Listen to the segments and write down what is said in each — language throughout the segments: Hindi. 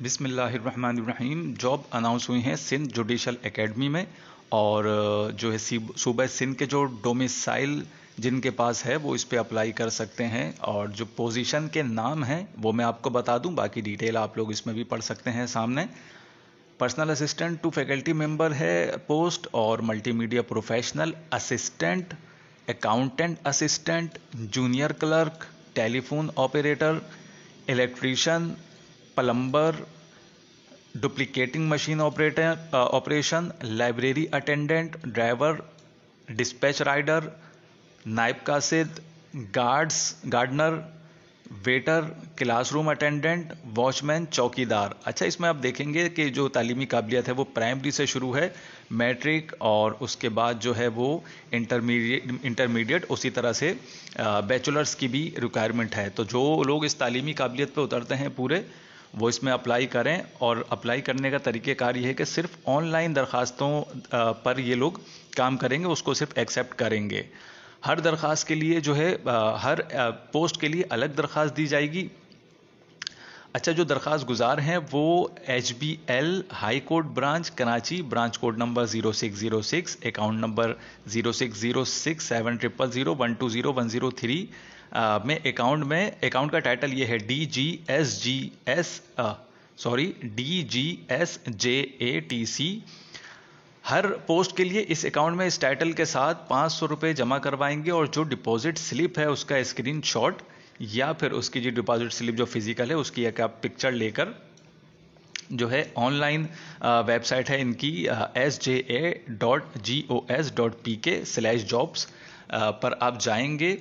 बिस्मिल्लाहिर्रहमानिर्रहीम। जॉब अनाउंस हुई हैं सिंध जुडिशल एकेडमी में। और जो है सूबा सिंध के जो डोमिसाइल जिनके पास है वो इस पे अप्लाई कर सकते हैं। और जो पोजीशन के नाम हैं वो मैं आपको बता दूं, बाकी डिटेल आप लोग इसमें भी पढ़ सकते हैं सामने। Personal assistant to faculty member है पोस्ट, और multimedia professional assistant, accountant assistant, junior clerk, telephone operator, electrician, plumber, duplicating machine operation, library attendant, driver, dispatch rider, नायब कासिद, gardener, waiter, classroom attendant, watchman, चौकीदार। अच्छा, इसमें आप देखेंगे कि जो तालीमी काबिलियत है वो प्राइमरी से शुरू है, मैट्रिक, और उसके बाद जो है वो इंटरमीडिएट उसी तरह से बैचलर्स की भी रिक्वायरमेंट है। तो जो लोग इस तालीमी काबिलियत पे उतरते हैं पूरे, वो इसमें अप्लाई करें। और अप्लाई करने का तरीक़ेकार ये है कि सिर्फ ऑनलाइन दरखास्तों पर ये लोग काम करेंगे, उसको सिर्फ एक्सेप्ट करेंगे। हर दरख्वास्त के लिए जो है हर पोस्ट के लिए अलग दरख्वास्त दी जाएगी। अच्छा, जो दरख्वास्त गुजार हैं वो HBL high court branch Karachi, branch code number 0606, account number 0606700001201003 में अकाउंट का टाइटल ये है DGSJATC। हर पोस्ट के लिए इस अकाउंट में इस टाइटल के साथ 500 रुपये जमा करवाएंगे, और जो डिपॉजिट स्लिप है उसका स्क्रीनशॉट या फिर उसकी जो डिपॉजिट स्लिप जो फिजिकल है उसकी एक आप पिक्चर लेकर जो है ऑनलाइन वेबसाइट है इनकी sja.gos.pk/jobs पर आप जाएंगे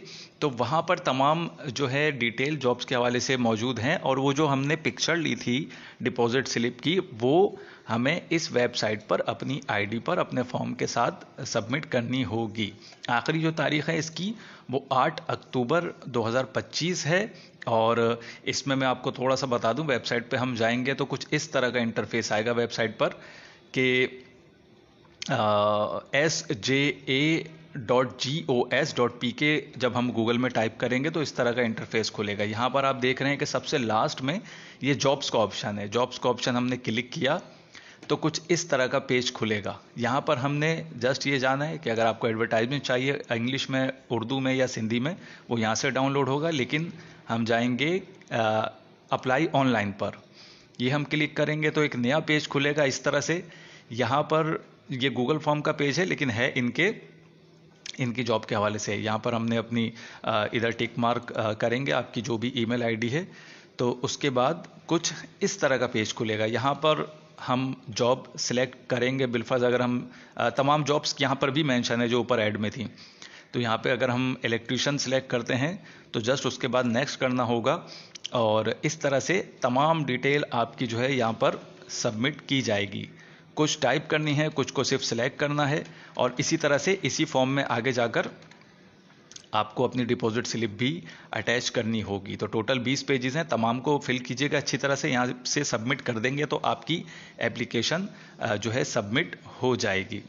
तो वहाँ पर तमाम जो है डिटेल जॉब्स के हवाले से मौजूद हैं। और वो जो हमने पिक्चर ली थी डिपॉजिट स्लिप की, वो हमें इस वेबसाइट पर अपनी आईडी पर अपने फॉर्म के साथ सबमिट करनी होगी। आखिरी जो तारीख़ है इसकी वो 8 अक्टूबर 2025 है। और इसमें मैं आपको थोड़ा सा बता दूं, वेबसाइट पे हम जाएंगे तो कुछ इस तरह का इंटरफेस आएगा वेबसाइट पर कि sja.gos.pk जब हम गूगल में टाइप करेंगे तो इस तरह का इंटरफेस खुलेगा। यहाँ पर आप देख रहे हैं कि सबसे लास्ट में ये जॉब्स का ऑप्शन है। जॉब्स का ऑप्शन हमने क्लिक किया तो कुछ इस तरह का पेज खुलेगा। यहाँ पर हमने जस्ट ये जाना है कि अगर आपको एडवर्टाइजमेंट चाहिए इंग्लिश में, उर्दू में या सिंधी में, वो यहाँ से डाउनलोड होगा। लेकिन हम जाएंगे अप्लाई ऑनलाइन पर, ये हम क्लिक करेंगे तो एक नया पेज खुलेगा इस तरह से। यहाँ पर ये गूगल फॉर्म का पेज है लेकिन है इनकी जॉब के हवाले से। यहाँ पर हमने अपनी इधर टिक मार्क करेंगे आपकी जो भी ईमेल आईडी है, तो उसके बाद कुछ इस तरह का पेज खुलेगा। यहाँ पर हम जॉब सिलेक्ट करेंगे बिलफर्ज। अगर हम तमाम जॉब्स यहाँ पर भी मेंशन है जो ऊपर ऐड में थी, तो यहाँ पे अगर हम इलेक्ट्रीशियन सिलेक्ट करते हैं तो जस्ट उसके बाद नेक्स्ट करना होगा। और इस तरह से तमाम डिटेल आपकी जो है यहाँ पर सबमिट की जाएगी। कुछ टाइप करनी है, कुछ को सिर्फ सिलेक्ट करना है, और इसी तरह से इसी फॉर्म में आगे जाकर आपको अपनी डिपॉजिट स्लिप भी अटैच करनी होगी। तो टोटल 20 पेजेस हैं, तमाम को फिल कीजिएगा अच्छी तरह से। यहाँ से सबमिट कर देंगे तो आपकी एप्लीकेशन जो है सबमिट हो जाएगी।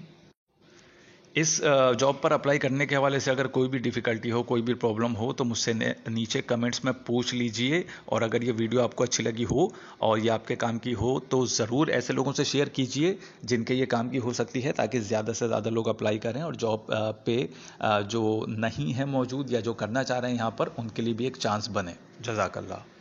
इस जॉब पर अप्लाई करने के हवाले से अगर कोई भी डिफ़िकल्टी हो, कोई भी प्रॉब्लम हो, तो मुझसे नीचे कमेंट्स में पूछ लीजिए। और अगर ये वीडियो आपको अच्छी लगी हो और ये आपके काम की हो तो ज़रूर ऐसे लोगों से शेयर कीजिए जिनके ये काम की हो सकती है, ताकि ज़्यादा से ज़्यादा लोग अप्लाई करें और जॉब पे जो नहीं है मौजूद या जो करना चाह रहे हैं यहाँ पर, उनके लिए भी एक चांस बने। जज़ाकल्लाह।